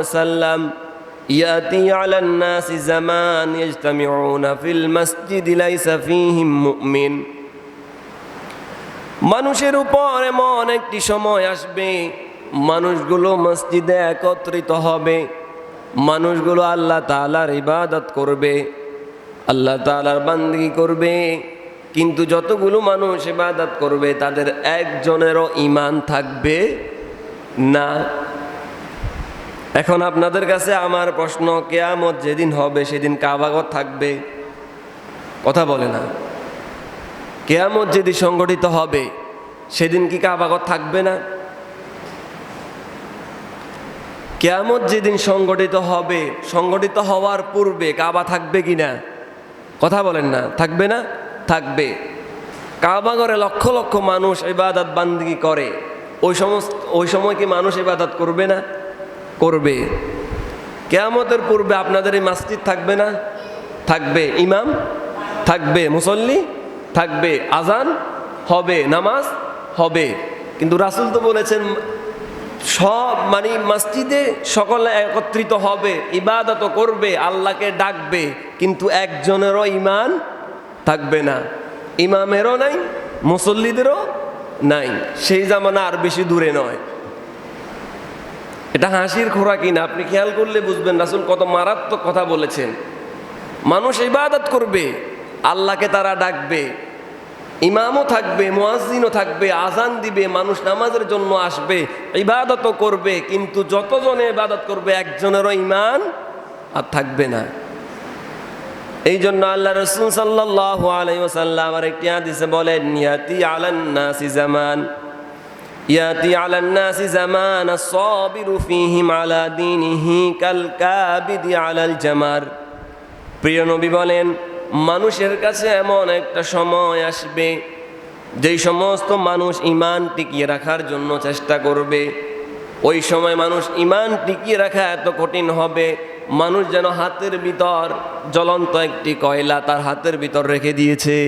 وسلم يأتي على الناس زمان يجتمعون في المسجد ليس فيهم مؤمن মানুষের উপর এমন একটি সময় আসবে মানুষগুলো মসজিদে একত্রিত হবে মানুষগুলো আল্লাহ তাআলার ইবাদত করবে আল্লাহ তাআলার বান্দিগি করবে কিন্তু যতগুলো মানুষ ইবাদত করবে তাদের একজনেরও ঈমান থাকবে না। এখন আপনাদের কাছে আমার প্রশ্ন, কিয়ামত যেদিন হবে সেদিন কাবাগর থাকবে? কথা বলে না। কিয়ামত যেদিন সংগঠিত হবে সেদিন কি কাবাগর থাকবে না? কিয়ামত যেদিন সংগঠিত হবে, সংগঠিত হওয়ার পূর্বে কাবা থাকবে কিনা? কথা বলেন না। থাকবে না? থাকবে। কাবাগরে লক্ষ লক্ষ মানুষ ইবাদত বান্দিগি করে, ওই সময় কি মানুষ ইবাদত করবে না? করবে। কিয়ামতের পূর্বে আপনাদের এই মসজিদ থাকবে না? থাকবে। ইমাম থাকবে, মুসল্লি থাকবে, আজান হবে, নামাজ হবে। কিন্তু রাসূল তো বলেছেন সব মসজিদে সকলে একত্রিত হবে, ইবাদত করবে, আল্লাহকে ডাকবে, কিন্তু একজনেরও ঈমান থাকবে না। ইমামেরও নাই, মুসল্লিদেরও নাই। সেই জামানা আর বেশি দূরে নয়। এটা হাসির খোরাক কিনা আপনি খেয়াল করলে বুঝবেন রাসূল কত মারাত্মক কথা বলেছেন। মানুষ ইবাদত করবে, আল্লাহকে তারা ডাকবে, ইমামও থাকবে, মুয়াজ্জিনও থাকবে, আজান দিবে, মানুষ নামাজের জন্য আসবে, ইবাদতও করবে, কিন্তু যতজনে ইবাদত করবে একজনেরও ঈমান আর থাকবে না। এই জন্য আল্লাহ রাসূল সাল্লাল্লাহু আলাইহি ওয়াসাল্লাম আরেকটি হাদিসে বলেন, ইয়াতি আলান নাসি জামান আস-সাবিরু ফীহিম আলা দীনিহি কাল কাবিদি আলাল জামার। প্রিয় নবী বলেন, মানুষের কাছে এমন একটা সময় আসবে যেই সমস্ত মানুষ ঈমান টিকিয়ে রাখার জন্য চেষ্টা করবে, ওই সময় মানুষ ঈমান টিকিয়ে রাখা এত কঠিন হবে, মানুষ যেন হাতের ভিতর জ্বলন্ত একটি কয়লা তার হাতের ভিতর রেখে দিয়েছে।